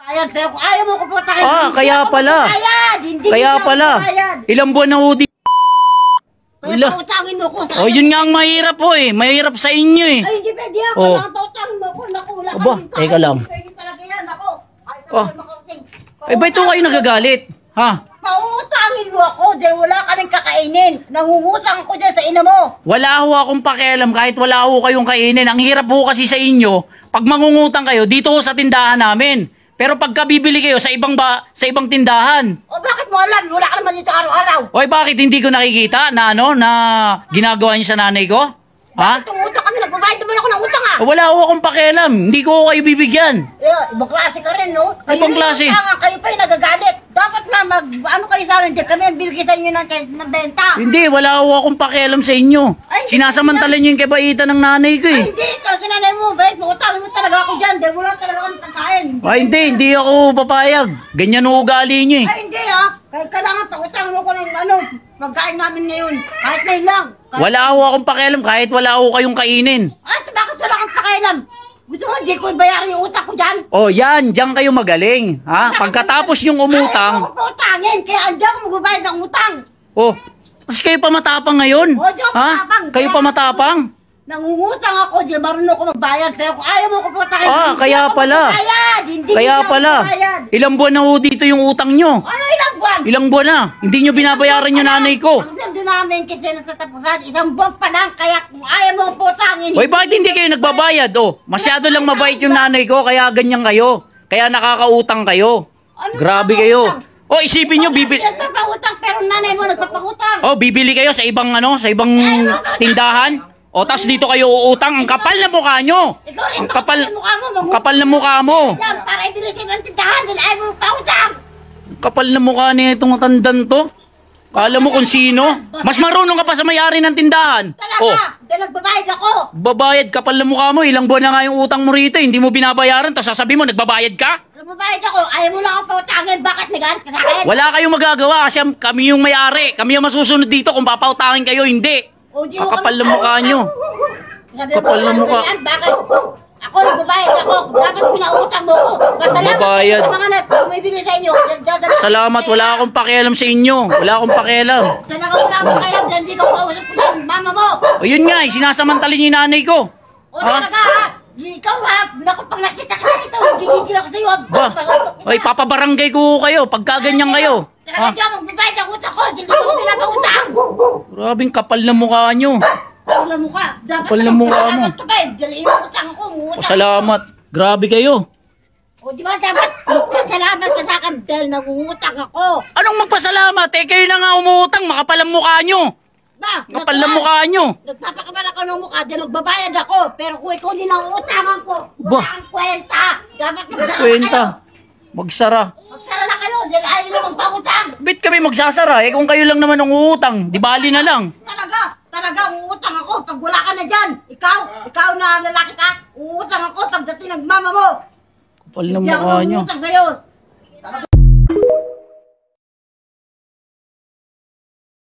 Ayan, pero kung ayaw mo ko po tayo. Kaya pala. Kaya pala. Ilang buwan na ho di. Kaya pautangin mo ko. Yun nga ang mahirap po eh. Mahirap sa inyo eh. Ay, hindi pwede ako. Kailangan pautangin mo ko. Naku, wala Aba, teka lang. Pwede talaga yan. Naku. Ba't ito kayo nagagalit? Ha? Pautangin mo ako dahil wala ka rin kakainin. Nangungutang ako dyan sa ina mo. Wala ho akong pakialam kahit wala ho kayong kainin. Ang hirap ho kasi sa inyo, pag mangungutang kayo, dito ho sa tindahan namin. Pero pagka bibili kayo sa ibang tindahan. O bakit mo alam? Wala ka naman dito araw-araw. Oy, bakit hindi ko nakikita na na ginagawa niyo sa nanay ko? Ha? Bakit utang kami? Nagbabayad naman ako ng utang ha? Wala ho akong pakialam. Hindi ko kayo bibigyan. Ibang klase ka rin, no? Ibang klase? Kayo pa yung nagagalit. Dapat na ano kayo sa amin, kami ang bilgi sa inyo ng benta. Hindi, wala ho akong pakialam sa inyo. Sinasamantala niyo yung kabaitan ng nanay ko eh. Ay, hindi. Talaga nanay mo. Bakit utangin mo talaga ako dyan? Dahil wala talaga kami pagkain. Ay, hindi ako papayag. Ganyan ho ugali niyo eh. Ay, hindi ha. Kailangan pautangin mo ko ng pagkain namin ngayon. Kahit ngayon lang. Wala ho akong pakialam kahit wala ho kayong kainin. Ay, bakit wala kang pakialam? Gusto mo, di ko bayaran yung utang ko dyan? Yan. Diyan kayo magaling. Ha? Pagkatapos yung umutang. Ay, ako pautangin. Kaya andyan ko magbabayad ng utang. Tapos kayo pa matapang ngayon? Di ako matapang. Kayo pa matapang? Nangungutang ako, di marunong ako magbayad. Pero kung ayaw mo ko pautangin, kaya pala. Kaya pala. Ilang buwan na ho dito yung utang nyo? Ano ilang buwan? Ilang buwan na? Hindi nyo binabayaran yung nanay ko. Ang sabi namin kasi natatapusan, isang buwan pa lang. Kaya kung ayaw mo ko pautangin. Bakit hindi kayo nagbabayad? Masyado lang mabait yung nanay ko, kaya ganyan kayo. Kaya nakakautang kayo. Grabe kayo. Isipin nyo, bibili. Nagpapautang, pero nanay mo nagpapautang. Bibili kayo sa ibang tindahan? Tas dito kayo uutang. Ang kapal na mukha nyo. Ang kapal na mukha mo. Yan, para idilisin ang tindahan, dahil ayaw mo pautang. Kapal na mukha niya itong tandan to. Kala mo kung sino? Mas marunong ka pa sa may-ari ng tindahan. Talaga, dahil nagbabayad ako. Babayad, kapal na mukha mo. Ilang buwan na nga yung utang mo rito. Hindi mo binabayaran. Tapos sasabihin mo, nagbabayad ka? Nagbabayad ako. Ayaw mo lang ako pautangin. Bakit nagalit ka sa akin? Wala kayong magagawa kasi kami yung may-ari. Kami yung masusunod dito kung papautangin kayo. Hindi. Kapal na mukha nyo. Kapal na mukha. Bakit? Ako nagbabayad ako. Dapat pinautang mo ko. Babayad. May bili sa inyo. Salamat. Wala akong pakialam sa inyo. Wala akong pakialam. Talaga wala akong pakialam. Dahil hindi ko kausap ko yung mama mo. Yun nga. Sinasamantalin yung nanay ko. Talaga ha. Ikaw ha. Naku, pag nakita ka na ito, gigigil ako sa iyo. Papabarangay ko kayo. Pagka ganyan kayo. Talaga dyan, magbabayad ang utang ko. Hindi ko pinapautang. Grabing kapal na mukha nyo. Kapal na mukha. Kapal na mukha mo. Dahil iutang ako. Salamat. Grabe kayo. Di ba dapat magpasalamat ka sa akin dahil nangungutang ako. Anong magpasalamat? Kayo na nga umuutang. Makapal ang mukha nyo. Kapal na mukha nyo. Nagpapakabal ako ng mukha dahil nagbabayad ako. Pero kung ikaw din ang uutangan ko, wala kang kwenta. Dapat magsara kayo. Magsara. Magsara na kayo dahil ayaw na magpakutang. Bit kami magsasara? Kung kayo lang naman ang uutang, di bali na lang. Talaga, uutang ako pag wala ka na dyan. Ikaw na lalaki ka, uutang ako pagdating ng mama mo. Kapal na mukha nyo. Hindi ako nangungutang sa'yo.